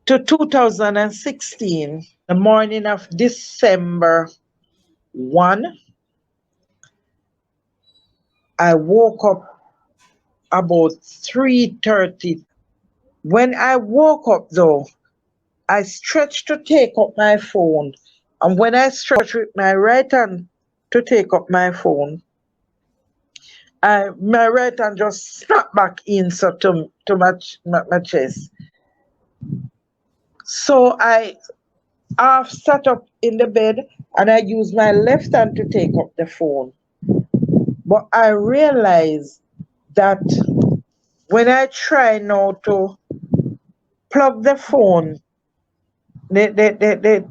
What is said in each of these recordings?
to 2016, the morning of December 1, I woke up about 3:30. When I woke up though, I stretched to take up my phone. And when I stretched with my right hand to take up my phone, my right hand just snapped back in so to my chest. So I half sat up in the bed and I used my left hand to take up the phone. But I realized that when I try now to plug the phone, the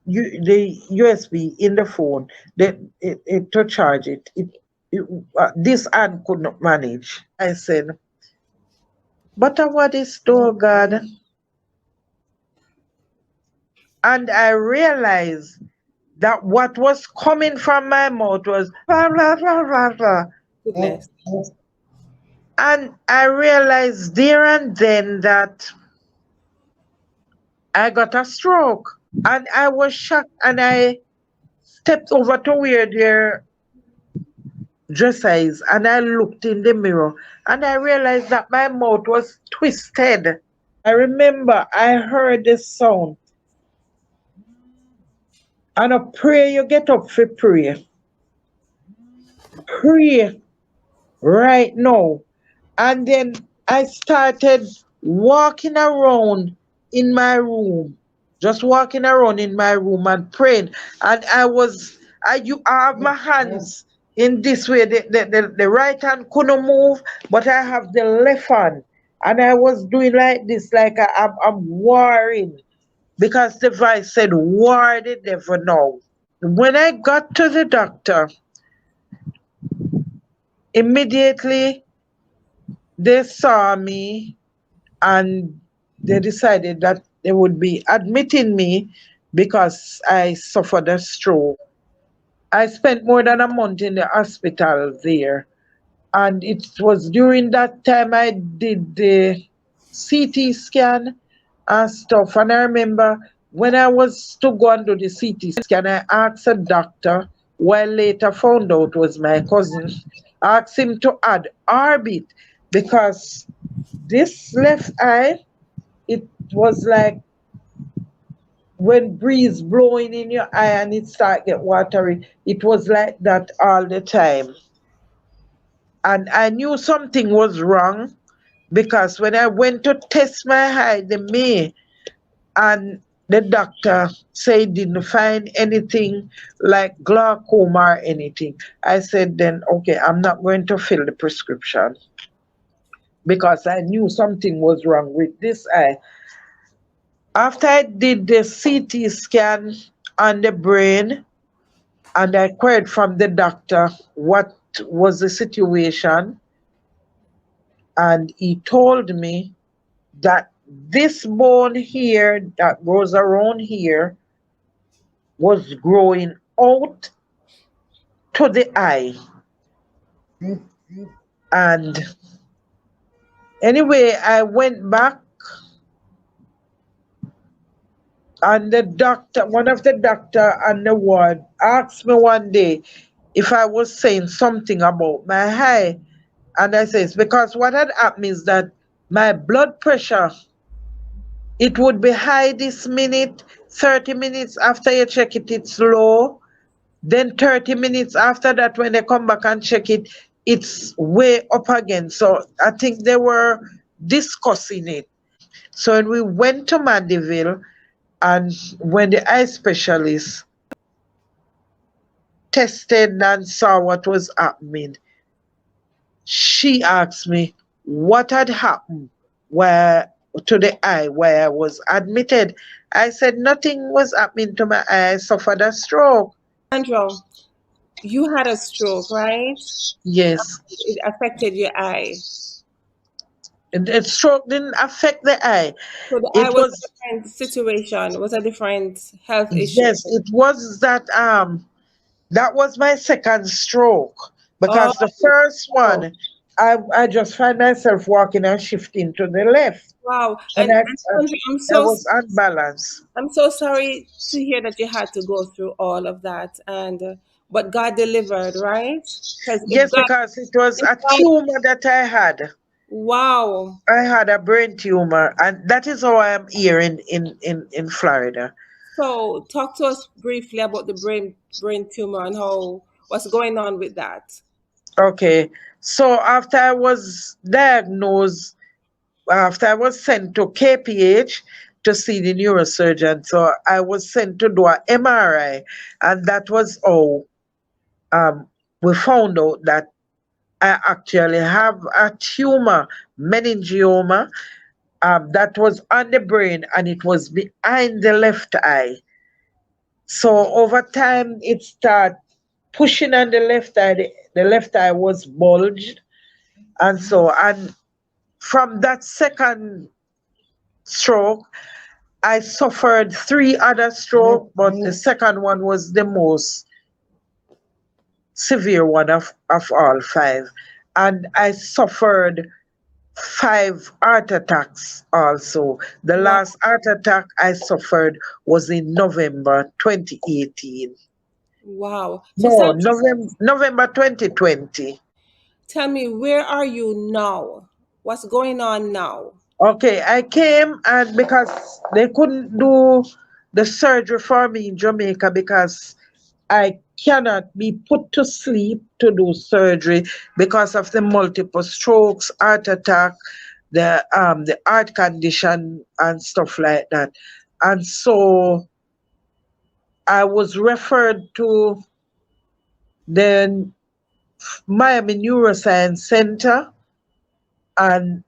USB in the phone, to charge it, this hand could not manage. I said, but what is door, God? And I realized that what was coming from my mouth was blah, blah, blah, blah, blah. Goodness. And I realized there and then that I got a stroke. And I was shocked and I stepped over to where their dresser is and I looked in the mirror and I realized that my mouth was twisted. I remember I heard this sound. And a prayer, you get up for prayer. Pray right now. And then I started walking around in my room, just walking around in my room and praying. And I have my hands in this way. The right hand couldn't move, but I have the left hand. And I was doing like this, like I'm warring, because the voice said, war the devil now. When I got to the doctor, immediately they saw me and they decided that they would be admitting me because I suffered a stroke. I spent more than a month in the hospital there. And it was during that time I did the CT scan and stuff. And I remember when I was to go and do the CT scan, I asked a doctor, who I later found out was my cousin, asked him to add orbit because this left eye, it was like when breeze blowing in your eye and it start get watery. It was like that all the time. And I knew something was wrong because when I went to test my eye, the May, and the doctor said didn't find anything like glaucoma or anything. I said then, okay, I'm not going to fill the prescription because I knew something was wrong with this eye. After I did the CT scan on the brain and I queried from the doctor what was the situation, and he told me that this bone here that goes around here was growing out to the eye. And anyway, I went back and the doctor, one of the doctor on the ward asked me one day if I was saying something about my eye. And I says, because what had happened is that my blood pressure, it would be high this minute, 30 minutes after you check it, it's low. Then 30 minutes after that, when they come back and check it, it's way up again. So I think they were discussing it. So when we went to Mandeville, and when the eye specialist tested and saw what was happening, she asked me what had happened where to the eye where I was admitted. I said nothing was happening to my eye. I suffered a stroke. Sandra, you had a stroke, right? Yes. It affected your eye. The stroke didn't affect the eye. So the eye It was was, a different situation, was a different health issue. yes, it was that was my second stroke Oh, because the first one I just find myself walking and shifting to the left, Wow. and And Sandra, I was unbalanced. I'm so sorry to hear that you had to go through all of that, and but God delivered, right? Because Yes, because it was if a God, tumor that I had. wow. I had a brain tumor, and that is how I am here in Florida. So talk to us briefly about the brain tumor and how what's going on with that. Okay, so after I was diagnosed, after I was sent to KPH to see the neurosurgeon, so I was sent to do a MRI, and that was how um, we found out that I actually have a tumor, meningioma, that was on the brain and it was behind the left eye. So over time, it started pushing on the left eye. The left eye was bulged, and from that second stroke, I suffered three other strokes, but the second one was the most severe one of all five. And I suffered five heart attacks also. The Wow. last heart attack I suffered was in November 2018. Wow. So No, Sandra, November 2020. tell me, where are you now? What's going on now? Okay, I came and because they couldn't do the surgery for me in Jamaica because I cannot be put to sleep to do surgery because of the multiple strokes, heart attack, the heart condition and stuff like that. And so I was referred to the Miami Neuroscience Center, and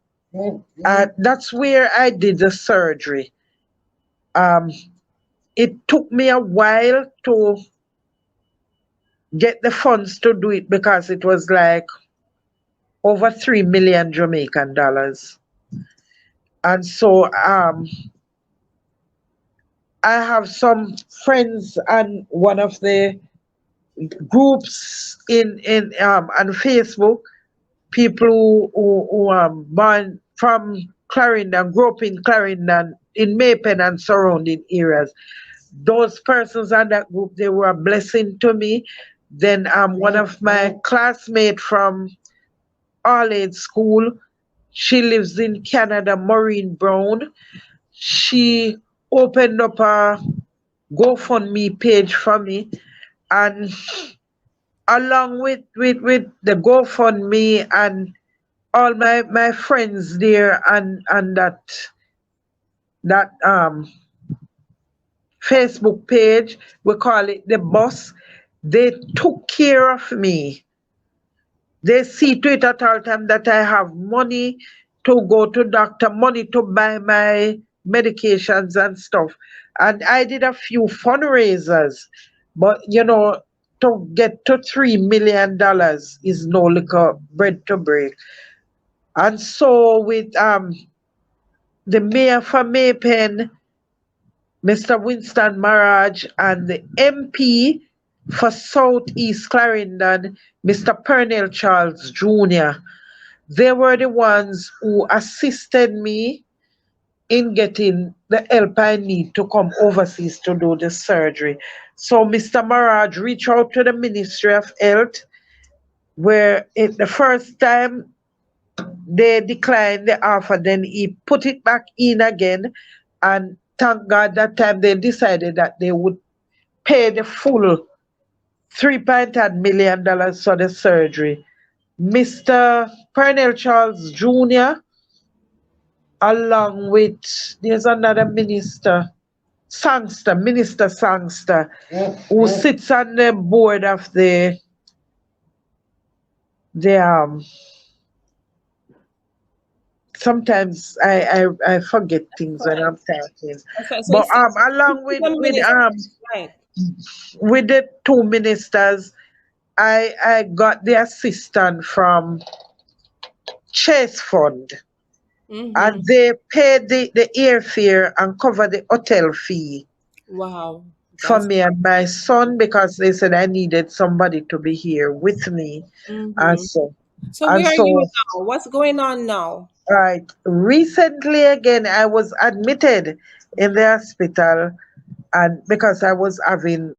that's where I did the surgery. Um, it took me a while to get the funds to do it because it was like over 3 million Jamaican dollars. And so I have some friends and one of the groups in on Facebook, people who born from Clarendon, grew up in Clarendon, in Maypen and surrounding areas. Those persons and that group, they were a blessing to me. Then one of my classmates from All Age School, she lives in Canada, Maureen Brown. She opened up a GoFundMe page for me, and along with the GoFundMe and all my friends there and that Facebook page, we call it the boss, they took care of me. They see to it at all time that I have money to go to doctor, money to buy my medications and stuff. And I did a few fundraisers, but to get to $3 million is no little bread to break. And so with the mayor for Maypen, Mr. Winston Maraj, and the MP for Southeast Clarendon, Mr. Pernell Charles Jr., they were the ones who assisted me in getting the help I need to come overseas to do the surgery. So Mr. Maraj reached out to the Ministry of Health, where the first time they declined the offer, then he put it back in again. And thank God that time they decided that they would pay the full $3.8 million for the surgery. Mr. Pernell Charles Jr., along with there's another Minister Sangster, who sits on the board of the sometimes I forget things when I'm talking. So But it's along one minute, right? with the two ministers, I got the assistance from Chase Fund, Mm-hmm. and they paid the airfare and cover the hotel fee Wow. for That's me and my son because they said I needed somebody to be here with me and mm-hmm. so. So And where are you so, now? What's going on now? right, recently again, I was admitted in the hospital, and because I was having